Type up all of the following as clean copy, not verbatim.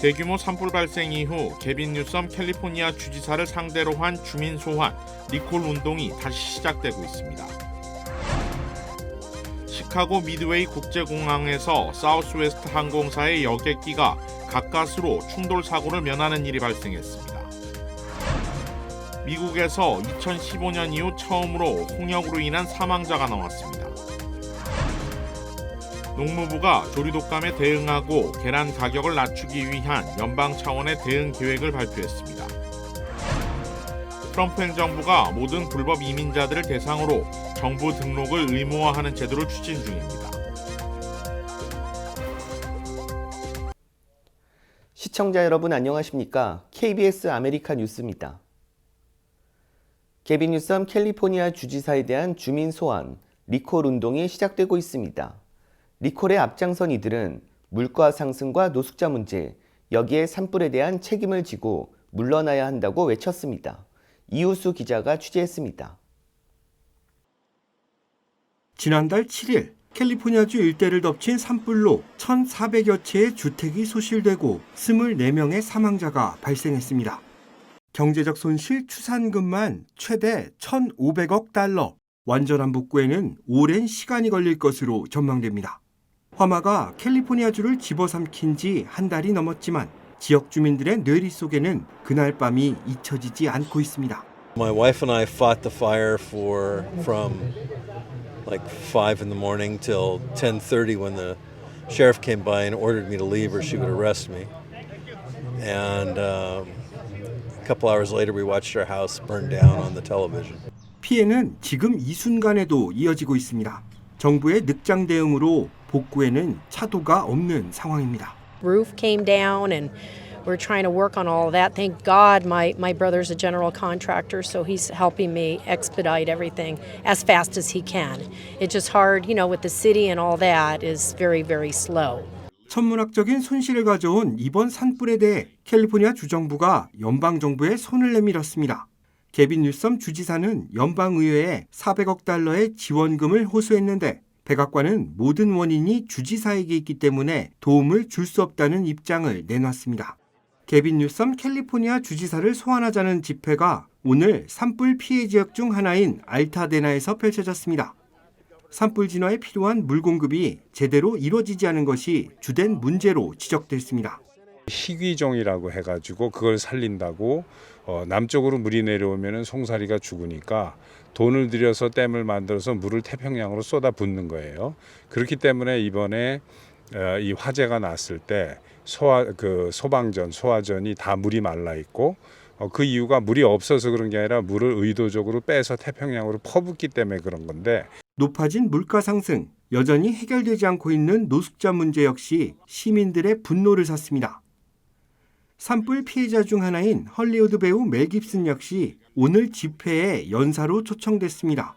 대규모 산불 발생 이후 게빈 뉴섬 캘리포니아 주지사를 상대로 한 주민 소환, 리콜 운동이 다시 시작되고 있습니다. 시카고 미드웨이 국제공항에서 사우스웨스트 항공사의 여객기가 가까스로 충돌 사고를 면하는 일이 발생했습니다. 미국에서 2015년 이후 처음으로 홍역으로 인한 사망자가 나왔습니다. 농무부가 조류독감에 대응하고 계란 가격을 낮추기 위한 연방 차원의 대응 계획을 발표했습니다. 트럼프 행정부가 모든 불법 이민자들을 대상으로 정부 등록을 의무화하는 제도를 추진 중입니다. 시청자 여러분 안녕하십니까? KBS 아메리카 뉴스입니다. 게빈 뉴섬 캘리포니아 주지사에 대한 주민 소환, 리콜 운동이 시작되고 있습니다. 리콜의 앞장선 이들은 물가 상승과 노숙자 문제, 여기에 산불에 대한 책임을 지고 물러나야 한다고 외쳤습니다. 이우수 기자가 취재했습니다. 지난달 7일 캘리포니아주 일대를 덮친 산불로 1,400여 채의 주택이 소실되고 24명의 사망자가 발생했습니다. 경제적 손실 추산금만 최대 1,500억 달러, 완전한 복구에는 오랜 시간이 걸릴 것으로 전망됩니다. 화마가 캘리포니아주를 집어삼킨 지 한 달이 넘었지만 지역 주민들의 뇌리 속에는 그날 밤이 잊혀지지 않고 있습니다. My wife and I fought the fire from like 5 in the morning till 10:30 when the sheriff came by and ordered me to leave or she would arrest me. And a couple hours later we watched our house burn down on the television. 피해는 지금 이 순간에도 이어지고 있습니다. 정부의 늑장 대응으로 복구에는 차도가 없는 상황입니다. Roof came down and we're trying to work on all of that. Thank God my brother's a general contractor, so he's helping me expedite everything as fast as he can. It's just hard, with the city and all that is very, very slow. 천문학적인 손실을 가져온 이번 산불에 대해 캘리포니아 주정부가 연방정부에 손을 내밀었습니다. 게빈 뉴섬 주지사는 연방의회에 400억 달러의 지원금을 호소했는데 백악관은 모든 원인이 주지사에게 있기 때문에 도움을 줄 수 없다는 입장을 내놨습니다. 게빈 뉴섬 캘리포니아 주지사를 소환하자는 집회가 오늘 산불 피해 지역 중 하나인 알타데나에서 펼쳐졌습니다. 산불 진화에 필요한 물 공급이 제대로 이루어지지 않은 것이 주된 문제로 지적됐습니다. 희귀종이라고 해가지고 그걸 살린다고 남쪽으로 물이 내려오면 송사리가 죽으니까 돈을 들여서 댐을 만들어서 물을 태평양으로 쏟아붓는 거예요. 그렇기 때문에 이번에 이 화재가 났을 때 소화전이 다 물이 말라 있고 그 이유가 물이 없어서 그런 게 아니라 물을 의도적으로 빼서 태평양으로 퍼붓기 때문에 그런 건데 높아진 물가 상승, 여전히 해결되지 않고 있는 노숙자 문제 역시 시민들의 분노를 샀습니다. 산불 피해자 중 하나인 헐리우드 배우 멜 깁슨 역시 오늘 집회에 연사로 초청됐습니다.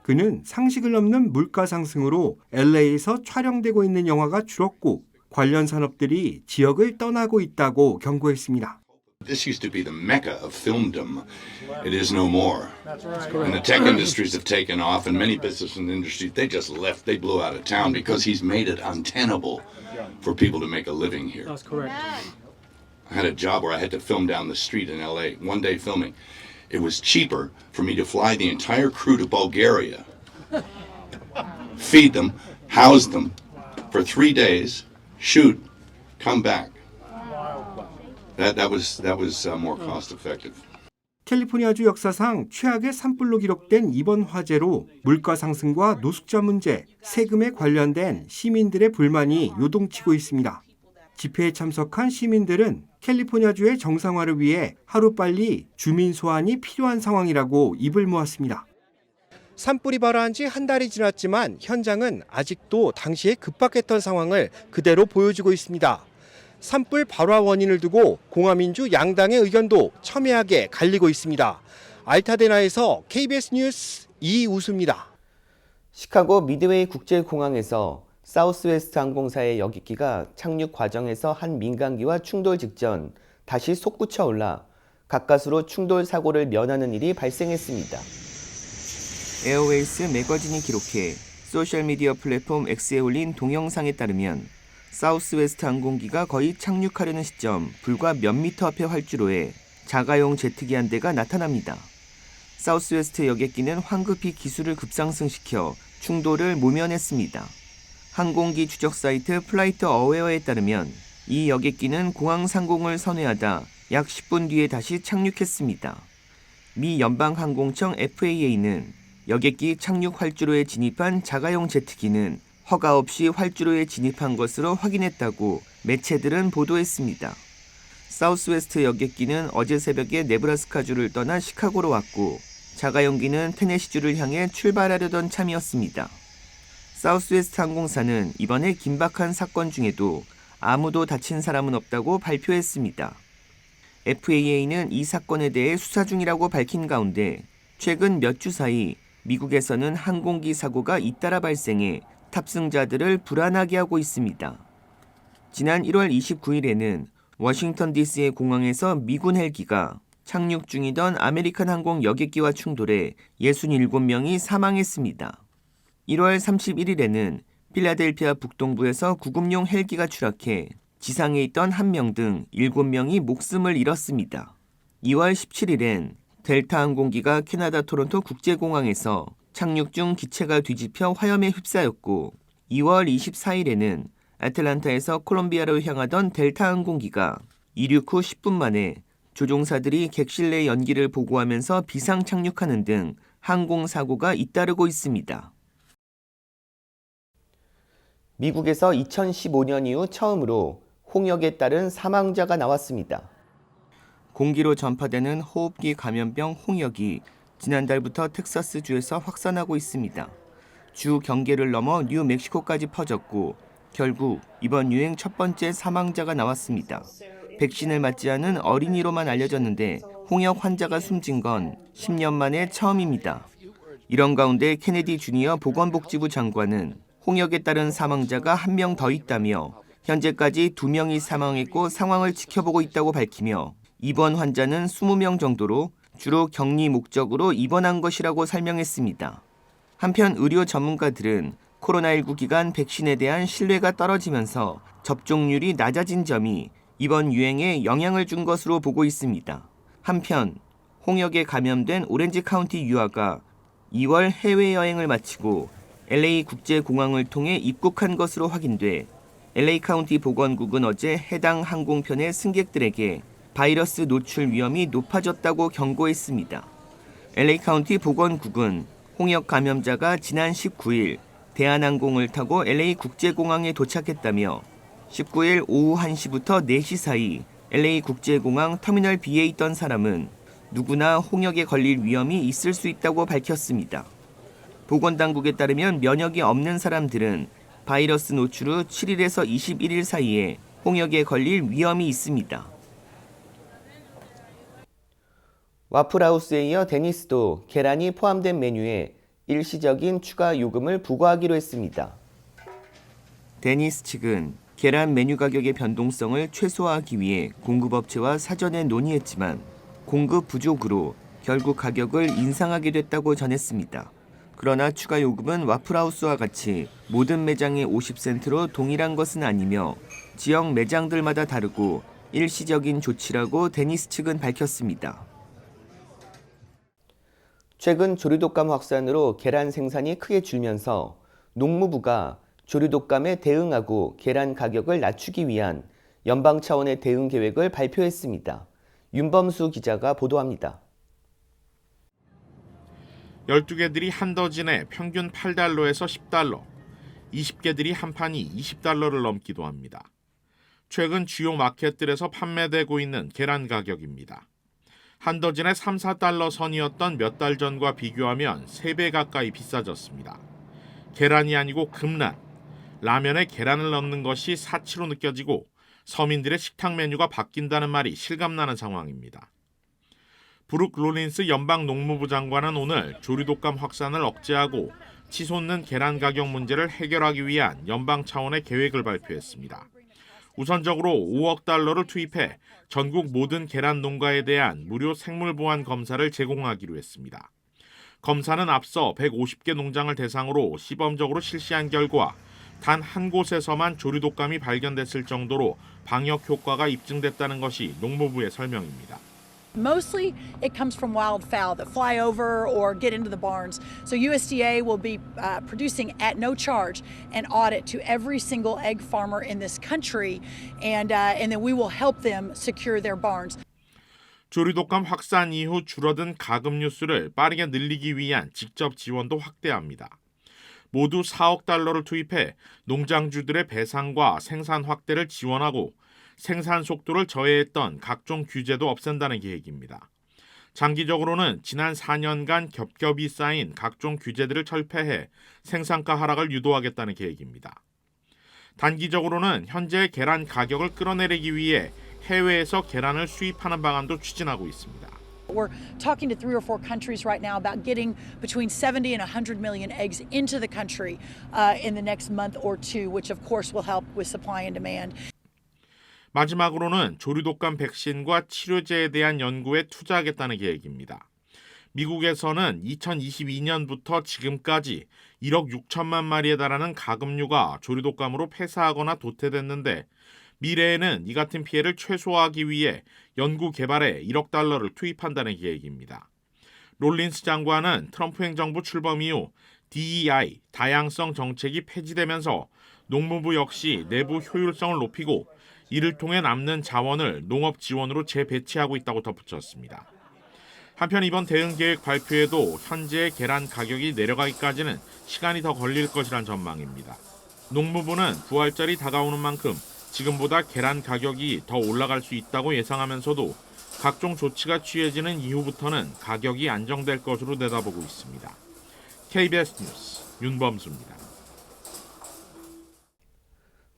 그는 상식을 넘는 물가 상승으로 LA에서 촬영되고 있는 영화가 줄었고 관련 산업들이 지역을 떠나고 있다고 경고했습니다. This used to be the mecca of filmdom. It is no more. And the tech industries have taken off, and many business and industries, they just left. They blew out of town because he's made it untenable for people to make a living here. That's correct. I had a job where I had to film down the street in LA, one day filming. It was cheaper for me to fly the entire crew to Bulgaria, feed them, house them for 3 days, shoot, come back. That was more cost effective. 캘리포니아주 역사상 최악의 산불로 기록된 이번 화재로 물가 상승과 노숙자 문제, 세금에 관련된 시민들의 불만이 요동치고 있습니다. 집회에 참석한 시민들은 캘리포니아주의 정상화를 위해 하루빨리 주민 소환이 필요한 상황이라고 입을 모았습니다. 산불이 발화한 지 한 달이 지났지만 현장은 아직도 당시에 급박했던 상황을 그대로 보여주고 있습니다. 산불 발화 원인을 두고 공화민주 양당의 의견도 첨예하게 갈리고 있습니다. 알타데나에서 KBS 뉴스 이우수입니다. 시카고 미드웨이 국제공항에서 사우스웨스트 항공사의 여객기가 착륙 과정에서 한 민간기와 충돌 직전 다시 솟구쳐 올라 가까스로 충돌 사고를 면하는 일이 발생했습니다. 에어웨이스 매거진이 기록해 소셜미디어 플랫폼 X에 올린 동영상에 따르면 사우스웨스트 항공기가 거의 착륙하려는 시점 불과 몇 미터 앞의 활주로에 자가용 제트기 한 대가 나타납니다. 사우스웨스트 여객기는 황급히 기술을 급상승시켜 충돌을 모면했습니다. 항공기 추적 사이트 플라이트 어웨어에 따르면 이 여객기는 공항 상공을 선회하다 약 10분 뒤에 다시 착륙했습니다. 미 연방항공청 FAA는 여객기 착륙 활주로에 진입한 자가용 제트기는 허가 없이 활주로에 진입한 것으로 확인했다고 매체들은 보도했습니다. 사우스웨스트 여객기는 어제 새벽에 네브라스카주를 떠나 시카고로 왔고 자가용기는 테네시주를 향해 출발하려던 참이었습니다. 사우스웨스트 항공사는 이번에 긴박한 사건 중에도 아무도 다친 사람은 없다고 발표했습니다. FAA는 이 사건에 대해 수사 중이라고 밝힌 가운데 최근 몇 주 사이 미국에서는 항공기 사고가 잇따라 발생해 탑승자들을 불안하게 하고 있습니다. 지난 1월 29일에는 워싱턴 DC의 공항에서 미군 헬기가 착륙 중이던 아메리칸 항공 여객기와 충돌해 67명이 사망했습니다. 1월 31일에는 필라델피아 북동부에서 구급용 헬기가 추락해 지상에 있던 1명 등 7명이 목숨을 잃었습니다. 2월 17일엔 델타 항공기가 캐나다 토론토 국제공항에서 착륙 중 기체가 뒤집혀 화염에 휩싸였고 2월 24일에는 애틀란타에서 콜롬비아로 향하던 델타 항공기가 이륙 후 10분 만에 조종사들이 객실 내 연기를 보고하면서 비상 착륙하는 등 항공사고가 잇따르고 있습니다. 미국에서 2015년 이후 처음으로 홍역에 따른 사망자가 나왔습니다. 공기로 전파되는 호흡기 감염병 홍역이 지난달부터 텍사스주에서 확산하고 있습니다. 주 경계를 넘어 뉴멕시코까지 퍼졌고 결국 이번 유행 첫 번째 사망자가 나왔습니다. 백신을 맞지 않은 어린이로만 알려졌는데 홍역 환자가 숨진 건 10년 만에 처음입니다. 이런 가운데 케네디 주니어 보건복지부 장관은 홍역에 따른 사망자가 1명 더 있다며 현재까지 2명이 사망했고 상황을 지켜보고 있다고 밝히며 입원 환자는 20명 정도로 주로 격리 목적으로 입원한 것이라고 설명했습니다. 한편 의료 전문가들은 코로나19 기간 백신에 대한 신뢰가 떨어지면서 접종률이 낮아진 점이 이번 유행에 영향을 준 것으로 보고 있습니다. 한편 홍역에 감염된 오렌지 카운티 유아가 2월 해외여행을 마치고 LA 국제공항을 통해 입국한 것으로 확인돼 LA 카운티 보건국은 어제 해당 항공편의 승객들에게 바이러스 노출 위험이 높아졌다고 경고했습니다. LA 카운티 보건국은 홍역 감염자가 지난 19일 대한항공을 타고 LA 국제공항에 도착했다며 19일 오후 1시부터 4시 사이 LA 국제공항 터미널 B에 있던 사람은 누구나 홍역에 걸릴 위험이 있을 수 있다고 밝혔습니다. 보건당국에 따르면 면역이 없는 사람들은 바이러스 노출 후 7일에서 21일 사이에 홍역에 걸릴 위험이 있습니다. 와플하우스에 이어 데니스도 계란이 포함된 메뉴에 일시적인 추가 요금을 부과하기로 했습니다. 데니스 측은 계란 메뉴 가격의 변동성을 최소화하기 위해 공급업체와 사전에 논의했지만 공급 부족으로 결국 가격을 인상하게 됐다고 전했습니다. 그러나 추가 요금은 와플하우스와 같이 모든 매장의 50센트로 동일한 것은 아니며 지역 매장들마다 다르고 일시적인 조치라고 데니스 측은 밝혔습니다. 최근 조류독감 확산으로 계란 생산이 크게 줄면서 농무부가 조류독감에 대응하고 계란 가격을 낮추기 위한 연방 차원의 대응 계획을 발표했습니다. 윤범수 기자가 보도합니다. 12개들이 한 더진에 평균 8달러에서 10달러, 20개들이 한 판이 20달러를 넘기도 합니다. 최근 주요 마켓들에서 판매되고 있는 계란 가격입니다. 한 더진에 3, 4달러 선이었던 몇 달 전과 비교하면 3배 가까이 비싸졌습니다. 계란이 아니고 금란, 라면에 계란을 넣는 것이 사치로 느껴지고 서민들의 식탁 메뉴가 바뀐다는 말이 실감나는 상황입니다. 브룩 롤린스 연방 농무부 장관은 오늘 조류독감 확산을 억제하고 치솟는 계란 가격 문제를 해결하기 위한 연방 차원의 계획을 발표했습니다. 우선적으로 5억 달러를 투입해 전국 모든 계란 농가에 대한 무료 생물 보안 검사를 제공하기로 했습니다. 검사는 앞서 150개 농장을 대상으로 시범적으로 실시한 결과 단 한 곳에서만 조류독감이 발견됐을 정도로 방역 효과가 입증됐다는 것이 농무부의 설명입니다. Mostly it comes from wildfowl that fly over or get into the barns. So USDA will be producing at no charge an audit to every single egg farmer in this country, and then we will help them secure their barns. 조류독감 확산 이후 줄어든 가금류 수를 빠르게 늘리기 위한 직접 지원도 확대합니다. 모두 4억 달러를 투입해 농장주들의 배상과 생산 확대를 지원하고 생산 속도를 저해했던 각종 규제도 없앤다는 계획입니다. 장기적으로는 지난 4년간 겹겹이 쌓인 각종 규제들을 철폐해 생산가 하락을 유도하겠다는 계획입니다. 단기적으로는 현재의 계란 가격을 끌어내리기 위해 해외에서 계란을 수입하는 방안도 추진하고 있습니다. We're talking to 3 or 4 countries right now about getting between 70 and 100 million eggs into the country in the next month or two, which of course will help with supply and demand. 마지막으로는 조류독감 백신과 치료제에 대한 연구에 투자하겠다는 계획입니다. 미국에서는 2022년부터 지금까지 1억 6천만 마리에 달하는 가금류가 조류독감으로 폐사하거나 도태됐는데 미래에는 이 같은 피해를 최소화하기 위해 연구 개발에 1억 달러를 투입한다는 계획입니다. 롤린스 장관은 트럼프 행정부 출범 이후 DEI, 다양성 정책이 폐지되면서 농무부 역시 내부 효율성을 높이고 이를 통해 남는 자원을 농업 지원으로 재배치하고 있다고 덧붙였습니다. 한편 이번 대응 계획 발표에도 현재의 계란 가격이 내려가기까지는 시간이 더 걸릴 것이란 전망입니다. 농무부는 부활절이 다가오는 만큼 지금보다 계란 가격이 더 올라갈 수 있다고 예상하면서도 각종 조치가 취해지는 이후부터는 가격이 안정될 것으로 내다보고 있습니다. KBS 뉴스 윤범수입니다.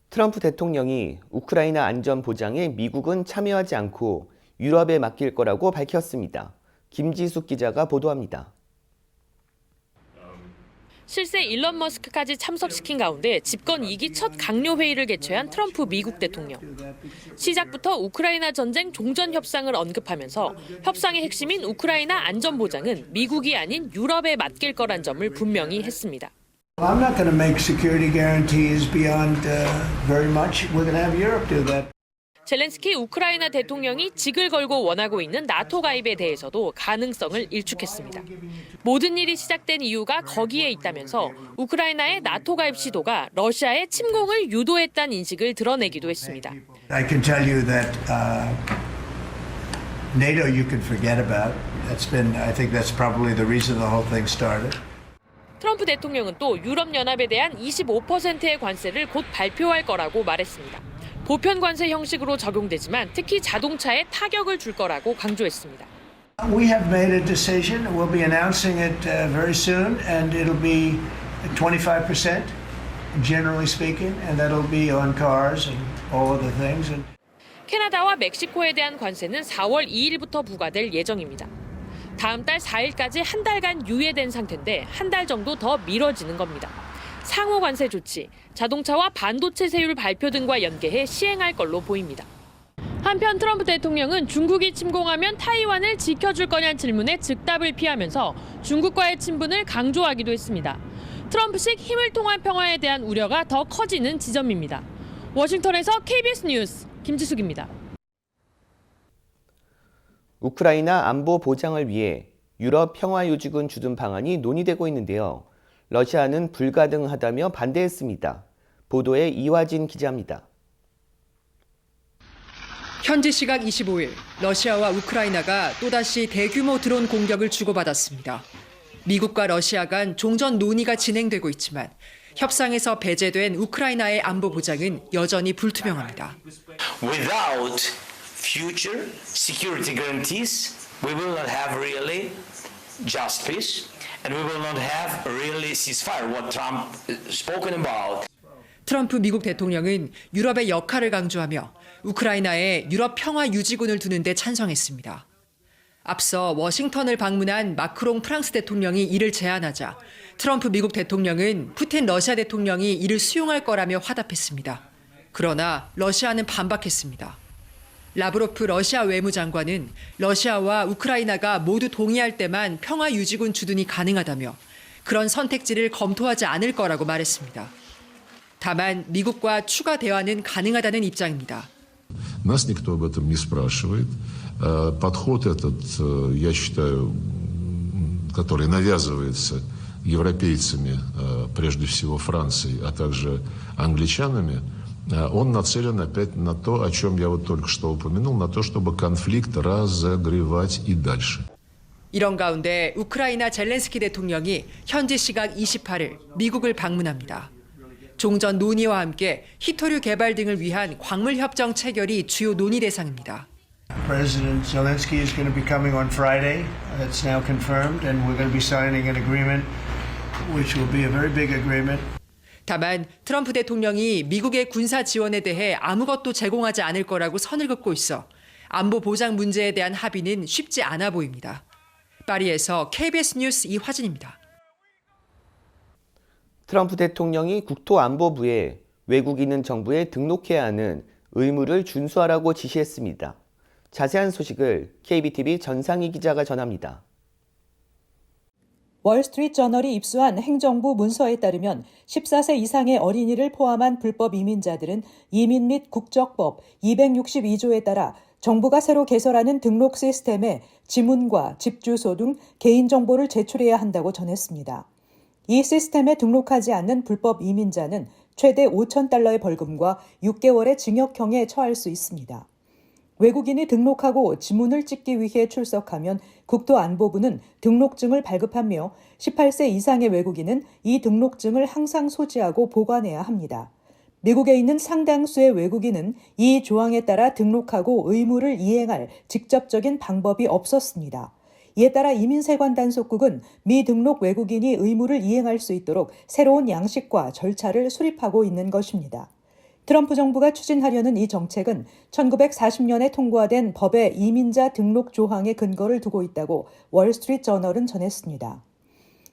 트럼프 대통령이 우크라이나 안전 보장에 미국은 참여하지 않고 유럽에 맡길 거라고 밝혔습니다. 김지숙 기자가 보도합니다. 실세 일론 머스크까지 참석시킨 가운데 집권 2기 첫 강요 회의를 개최한 트럼프 미국 대통령. 시작부터 우크라이나 전쟁 종전 협상을 언급하면서 협상의 핵심인 우크라이나 안전 보장은 미국이 아닌 유럽에 맡길 거란 점을 분명히 했습니다. I'm not going to make security guarantees beyond very much. We're going to have Europe do that. 젤렌스키 우크라이나 대통령이 직을 걸고 원하고 있는 나토 가입에 대해서도 가능성을 일축했습니다. 모든 일이 시작된 이유가 거기에 있다면서 우크라이나의 나토 가입 시도가 러시아의 침공을 유도했다는 인식을 드러내기도 했습니다. I can tell you that NATO you can forget about. I think that's probably the reason the whole thing started. 트럼프 대통령은 또 유럽연합에 대한 25%의 관세를 곧 발표할 거라고 말했습니다. 보편 관세 형식으로 적용되지만 특히 자동차에 타격을 줄 거라고 강조했습니다. We have made a decision. We'll be announcing it very soon, and it'll be 25%, generally speaking, and that'll be on cars and all other things. 캐나다와 멕시코에 대한 관세는 4월 2일부터 부과될 예정입니다. 다음 달 4일까지 한 달간 유예된 상태인데 한 달 정도 더 미뤄지는 겁니다. 상호 관세 조치, 자동차와 반도체 세율 발표 등과 연계해 시행할 걸로 보입니다. 한편 트럼프 대통령은 중국이 침공하면 타이완을 지켜줄 거냐는 질문에 즉답을 피하면서 중국과의 친분을 강조하기도 했습니다. 트럼프식 힘을 통한 평화에 대한 우려가 더 커지는 지점입니다. 워싱턴에서 KBS 뉴스 김지숙입니다. 우크라이나 안보 보장을 위해 유럽 평화유지군 주둔 방안이 논의되고 있는데요. 러시아는 불가능하다며 반대했습니다. 보도에 이화진 기자입니다. 현지 시각 25일, 러시아와 우크라이나가 또다시 대규모 드론 공격을 주고받았습니다. 미국과 러시아 간 종전 논의가 진행되고 있지만 협상에서 배제된 우크라이나의 안보 보장은 여전히 불투명합니다. Without future security guarantees, we will not have really just peace, and we will not have really ceasefire. What Trump spoken about. 트럼프 미국 대통령은 유럽의 역할을 강조하며 우크라이나에 유럽 평화 유지군을 두는 데 찬성했습니다. 앞서 워싱턴을 방문한 마크롱 프랑스 대통령이 이를 제안하자 트럼프 미국 대통령은 푸틴 러시아 대통령이 이를 수용할 거라며 화답했습니다. 그러나 러시아는 반박했습니다. 라브로프 러시아 외무장관은 러시아와 우크라이나가 모두 동의할 때만 평화 유지군 주둔이 가능하다며 그런 선택지를 검토하지 않을 거라고 말했습니다. 다만 미국과 추가 대화는 가능하다는 입장입니다. Нас никто об этом не спрашивает. Подход этот, я считаю, который навязывается европейцами, прежде всего Францией, а также англичанами, он нацелен опять на то, о чем я вот только что упомянул, на то, чтобы конфликт разогревать и дальше. 이런 가운데 우크라이나 젤렌스키 대통령이 현지 시각 28일 미국을 방문합니다. 종전 논의와 함께 히토류 개발 등을 위한 광물 협정 체결이 주요 논의 대상입니다. President Zelensky is going to be coming on Friday. That's now confirmed, and we're going to be signing an agreement, which will be a very big agreement. 다만 트럼프 대통령이 미국의 군사 지원에 대해 아무것도 제공하지 않을 거라고 선을 긋고 있어 안보 보장 문제에 대한 합의는 쉽지 않아 보입니다. 파리에서 KBS 뉴스 이화진입니다. 트럼프 대통령이 국토안보부에 외국인은 정부에 등록해야 하는 의무를 준수하라고 지시했습니다. 자세한 소식을 KBTV 전상희 기자가 전합니다. 월스트리트저널이 입수한 행정부 문서에 따르면 14세 이상의 어린이를 포함한 불법 이민자들은 이민 및 국적법 262조에 따라 정부가 새로 개설하는 등록 시스템에 지문과 집 주소 등 개인정보를 제출해야 한다고 전했습니다. 이 시스템에 등록하지 않는 불법 이민자는 최대 $5,000의 벌금과 6개월의 징역형에 처할 수 있습니다. 외국인이 등록하고 지문을 찍기 위해 출석하면 국토안보부는 등록증을 발급하며 18세 이상의 외국인은 이 등록증을 항상 소지하고 보관해야 합니다. 미국에 있는 상당수의 외국인은 이 조항에 따라 등록하고 의무를 이행할 직접적인 방법이 없었습니다. 이에 따라 이민세관 단속국은 미등록 외국인이 의무를 이행할 수 있도록 새로운 양식과 절차를 수립하고 있는 것입니다. 트럼프 정부가 추진하려는 이 정책은 1940년에 통과된 법의 이민자 등록 조항에 근거를 두고 있다고 월스트리트저널은 전했습니다.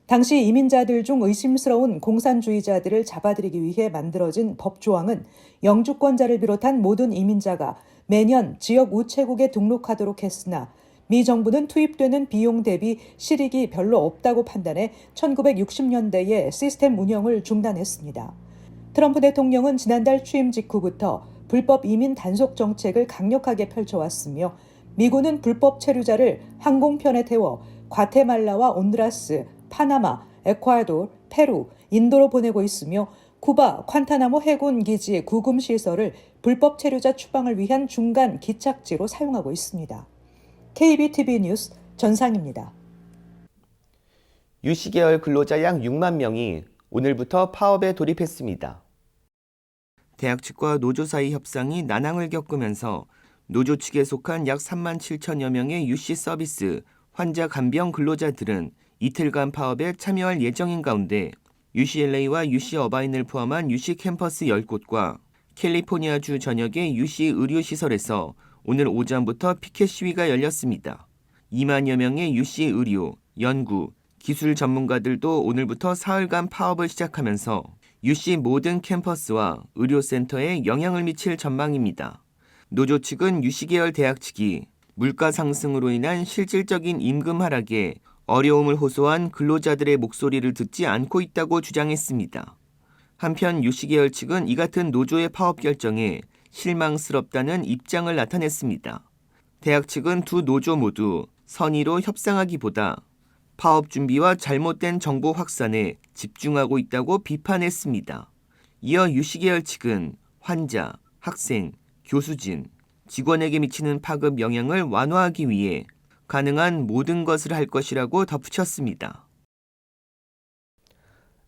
당시 이민자들 중 의심스러운 공산주의자들을 잡아들이기 위해 만들어진 법 조항은 영주권자를 비롯한 모든 이민자가 매년 지역 우체국에 등록하도록 했으나 미 정부는 투입되는 비용 대비 실익이 별로 없다고 판단해 1960년대에 시스템 운영을 중단했습니다. 트럼프 대통령은 지난달 취임 직후부터 불법 이민 단속 정책을 강력하게 펼쳐왔으며 미군은 불법 체류자를 항공편에 태워 과테말라와 온두라스, 파나마, 에콰도르, 페루, 인도로 보내고 있으며 쿠바 콴타나모 해군 기지의 구금 시설을 불법 체류자 추방을 위한 중간 기착지로 사용하고 있습니다. KBTV 뉴스 전상입니다. 유시계열 근로자 약 6만 명이 오늘부터 파업에 돌입했습니다. 대학 측과 노조 사이 협상이 난항을 겪으면서 노조 측에 속한 약 3만 7천여 명의 유시 서비스, 환자 간병 근로자들은 이틀간 파업에 참여할 예정인 가운데 UCLA와 UC 어바인을 포함한 유시 캠퍼스 10곳과 캘리포니아주 전역의 유시 의료시설에서 오늘 오전부터 피켓 시위가 열렸습니다. 2만여 명의 유시 의료, 연구, 기술 전문가들도 오늘부터 사흘간 파업을 시작하면서 UC 모든 캠퍼스와 의료센터에 영향을 미칠 전망입니다. 노조 측은 유시 계열 대학 측이 물가 상승으로 인한 실질적인 임금 하락에 어려움을 호소한 근로자들의 목소리를 듣지 않고 있다고 주장했습니다. 한편 유시 계열 측은 이 같은 노조의 파업 결정에 실망스럽다는 입장을 나타냈습니다. 대학 측은 두 노조 모두 선의로 협상하기보다 파업 준비와 잘못된 정보 확산에 집중하고 있다고 비판했습니다. 이어 유시 계열 측은 환자, 학생, 교수진, 직원에게 미치는 파급 영향을 완화하기 위해 가능한 모든 것을 할 것이라고 덧붙였습니다.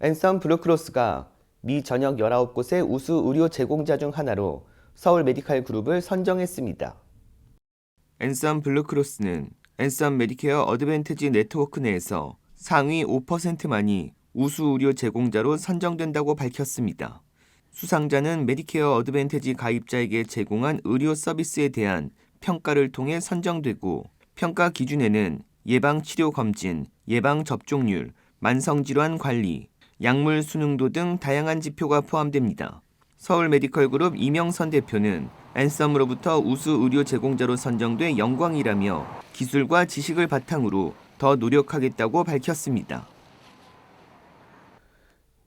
앤썸 블루크로스가 미 전역 19곳의 우수 의료 제공자 중 하나로 서울 메디칼 그룹을 선정했습니다. 앤썸 블루크로스는 앤썸 메디케어 어드밴티지 네트워크 내에서 상위 5%만이 우수 의료 제공자로 선정된다고 밝혔습니다. 수상자는 메디케어 어드밴티지 가입자에게 제공한 의료 서비스에 대한 평가를 통해 선정되고 평가 기준에는 예방치료 검진, 예방접종률, 만성질환 관리, 약물 순응도 등 다양한 지표가 포함됩니다. 서울 메디컬 그룹 이명선 대표는 앤썸으로부터 우수 의료 제공자로 선정돼 영광이라며 기술과 지식을 바탕으로 더 노력하겠다고 밝혔습니다.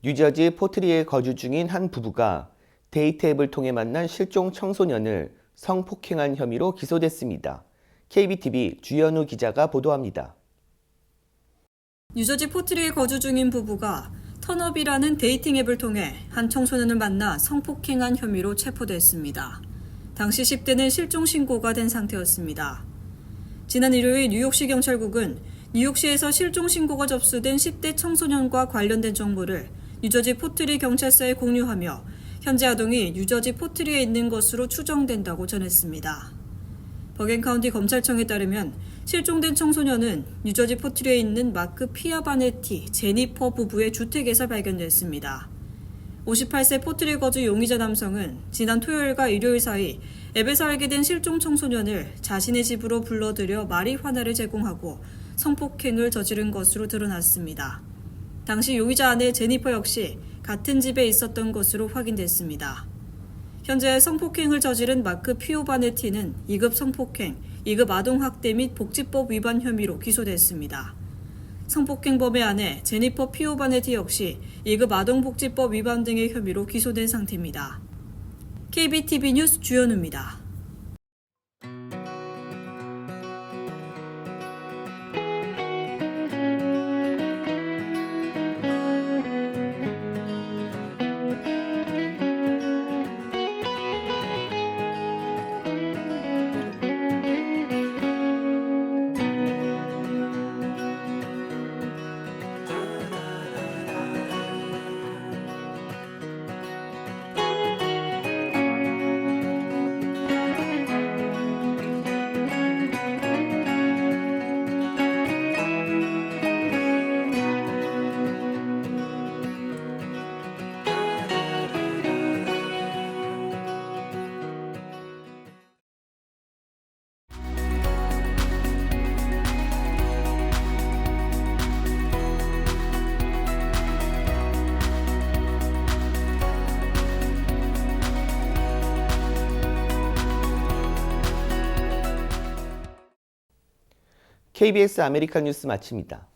뉴저지 포트리에 거주 중인 한 부부가 데이트 앱을 통해 만난 실종 청소년을 성폭행한 혐의로 기소됐습니다. KBTV 주연우 기자가 보도합니다. 뉴저지 포트리에 거주 중인 부부가 턴업이라는 데이팅 앱을 통해 한 청소년을 만나 성폭행한 혐의로 체포됐습니다. 당시 10대는 실종 신고가 된 상태였습니다. 지난 일요일 뉴욕시 경찰국은 뉴욕시에서 실종 신고가 접수된 10대 청소년과 관련된 정보를 뉴저지 포트리 경찰서에 공유하며 현재 아동이 뉴저지 포트리에 있는 것으로 추정된다고 전했습니다. 버겐카운티 검찰청에 따르면 실종된 청소년은 뉴저지 포트리에 있는 마크 피아바네티, 제니퍼 부부의 주택에서 발견됐습니다. 58세 포트리 거주 용의자 남성은 지난 토요일과 일요일 사이 앱에서 알게 된 실종 청소년을 자신의 집으로 불러들여 마리화나를 제공하고 성폭행을 저지른 것으로 드러났습니다. 당시 용의자 아내 제니퍼 역시 같은 집에 있었던 것으로 확인됐습니다. 현재 성폭행을 저지른 마크 피오바네티는 2급 성폭행, 2급 아동학대 및 복지법 위반 혐의로 기소됐습니다. 성폭행범의 아내 제니퍼 피오바네티 역시 2급 아동복지법 위반 등의 혐의로 기소된 상태입니다. KBTV 뉴스 주연우입니다. KBS 아메리칸 뉴스 마칩니다.